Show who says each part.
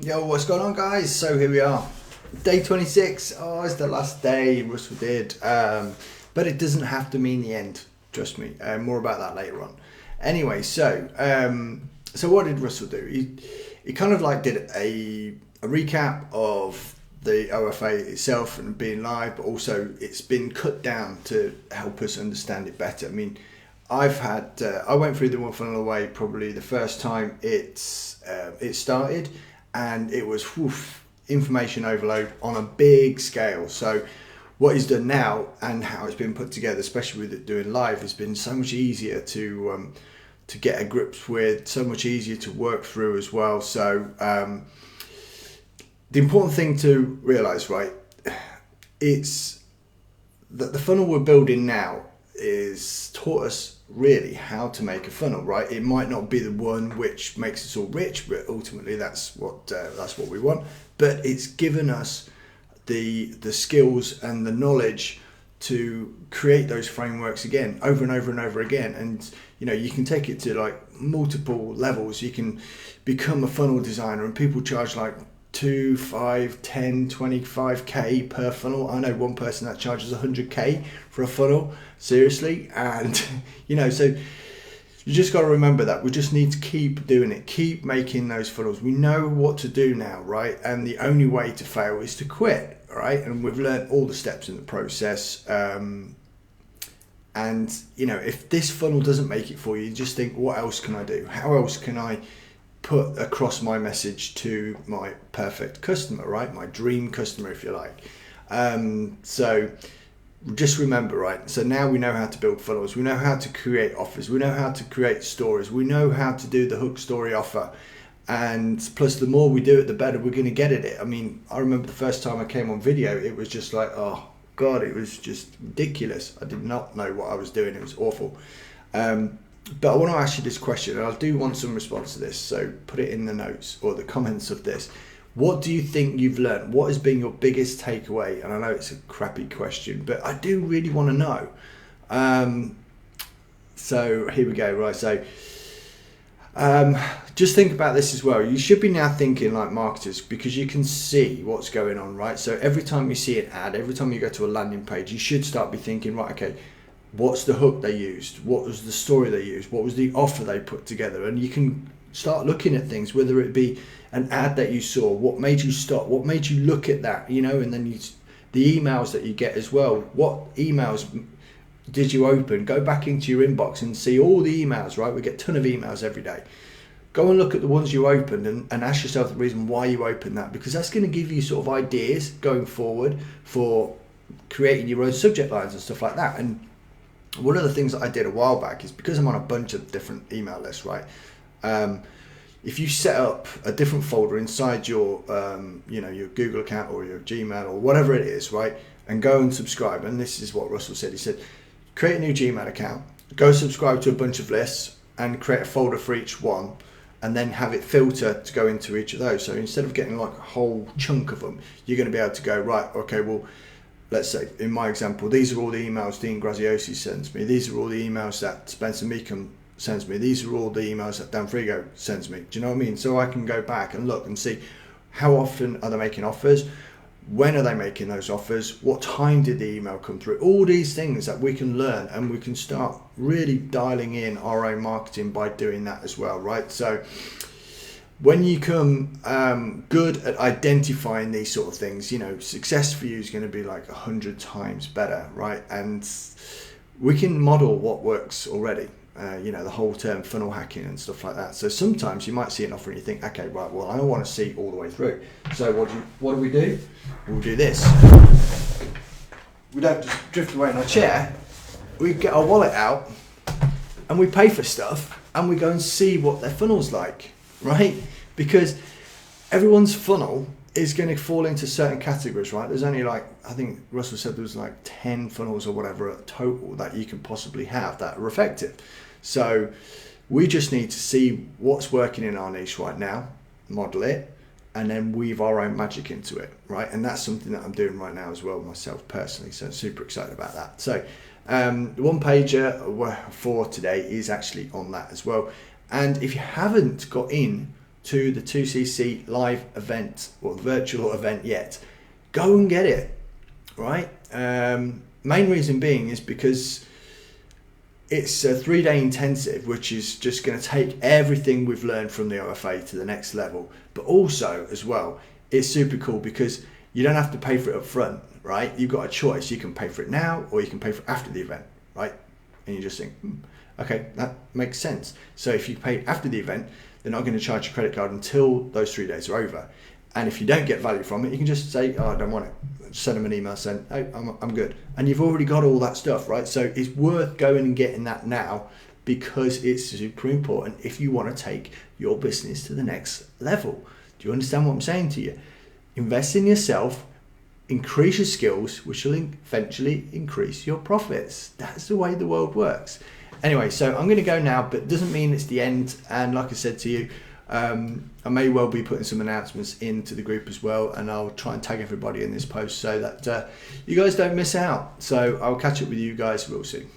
Speaker 1: Yo, what's going on, guys? So here we are, day 26. Oh, it's the last day Russell did, but it doesn't have to mean the end, trust me. More about that later on. Anyway, so what did Russell do? He kind of like did a recap of the OFA itself and being live, but also it's been cut down to help us understand it better. I mean, I went through the one funnel away probably the first time it started, and it was information overload on a big scale. So what he's done now and how it's been put together, especially with it doing live, has been so much easier to get a grip with, so much easier to work through as well. So the important thing to realize, right, it's that the funnel we're building now is taught us really how to make a funnel, right? It might not be the one which makes us all rich, but ultimately that's what we want. But it's given us the skills and the knowledge to create those frameworks again, over and over and over again. And you know, you can take it to like multiple levels. You can become a funnel designer, and people charge like 2, 5, 10, 25k per funnel. I know one person that charges 100k for a funnel, seriously. And you know, so you just got to remember that we just need to keep doing it, keep making those funnels. We know what to do now, right? And the only way to fail is to quit, right? And we've learned all the steps in the process. And you know, if this funnel doesn't make it for you, just think, what else can I do? How else can I put across my message to my perfect customer, right? My dream customer, if you like. So just remember, right? So now we know how to build funnels. We know how to create offers. We know how to create stories. We know how to do the hook story offer. And plus, the more we do it, the better we're going to get at it. I mean, I remember the first time I came on video, it was just like, oh God, it was just ridiculous. I did not know what I was doing. It was awful. But I want to ask you this question, and I do want some response to this, so put it in the notes or the comments of this. What do you think you've learned? What has been your biggest takeaway? And I know it's a crappy question, but I do really want to know. So here we go, right? So just think about this as well. You should be now thinking like marketers, because you can see what's going on, right? So every time you see an ad, every time you go to a landing page, you should start be thinking, right, okay, what's the hook they used? What was the story they used? What was the offer they put together? And you can start looking at things, whether it be an ad that you saw, what made you stop, what made you look at that, you know, and then the emails that you get as well. What emails did you open? Go back into your inbox and see all the emails, right? We get a ton of emails every day. Go and look at the ones you opened and ask yourself the reason why you opened that, because that's going to give you sort of ideas going forward for creating your own subject lines and stuff like that. And one of the things that I did a while back is, because I'm on a bunch of different email lists, right? If you set up a different folder inside your, your Google account or your Gmail or whatever it is, right? And go and subscribe. And this is what Russell said. He said, create a new Gmail account, go subscribe to a bunch of lists and create a folder for each one, and then have it filter to go into each of those. So instead of getting like a whole chunk of them, you're going to be able to go, right, okay, well, let's say in my example, these are all the emails Dean Graziosi sends me. These are all the emails that Spencer Meekum sends me. These are all the emails that Dan Frigo sends me. Do you know what I mean? So I can go back and look and see how often are they making offers? When are they making those offers? What time did the email come through? All these things that we can learn, and we can start really dialing in our own marketing by doing that as well, right? So when you come good at identifying these sort of things, you know, success for you is going to be like 100 times better, right? And we can model what works already, the whole term funnel hacking and stuff like that. So sometimes you might see an offer and you think, okay, right, well, I want to see all the way through. So what do we do? We'll do this. We don't just drift away in our chair. We get our wallet out and we pay for stuff and we go and see what their funnel's like. Right? Because everyone's funnel is going to fall into certain categories, right? There's only like, I think Russell said there was like 10 funnels or whatever total that you can possibly have that are effective. So we just need to see what's working in our niche right now, model it, and then weave our own magic into it, right? And that's something that I'm doing right now as well myself personally. So I'm super excited about that. So the one pager for today is actually on that as well. And if you haven't got in to the 2CC live event or virtual event yet, go and get it, right? Main reason being is because it's a 3-day intensive, which is just going to take everything we've learned from the OFA to the next level. But also, as well, it's super cool because you don't have to pay for it up front, right? You've got a choice. You can pay for it now or you can pay for it after the event, right? And you just think, okay, that makes sense. So if you pay after the event, they're not going to charge your credit card until those 3 days are over. And if you don't get value from it, you can just say, oh, I don't want it. Send them an email saying, oh, I'm good. And you've already got all that stuff, right? So it's worth going and getting that now because it's super important if you want to take your business to the next level. Do you understand what I'm saying to you? Invest in yourself, increase your skills, which will eventually increase your profits. That's the way the world works. Anyway, so I'm going to go now, but it doesn't mean it's the end. And like I said to you, I may well be putting some announcements into the group as well, and I'll try and tag everybody in this post so that you guys don't miss out. So I'll catch up with you guys real soon.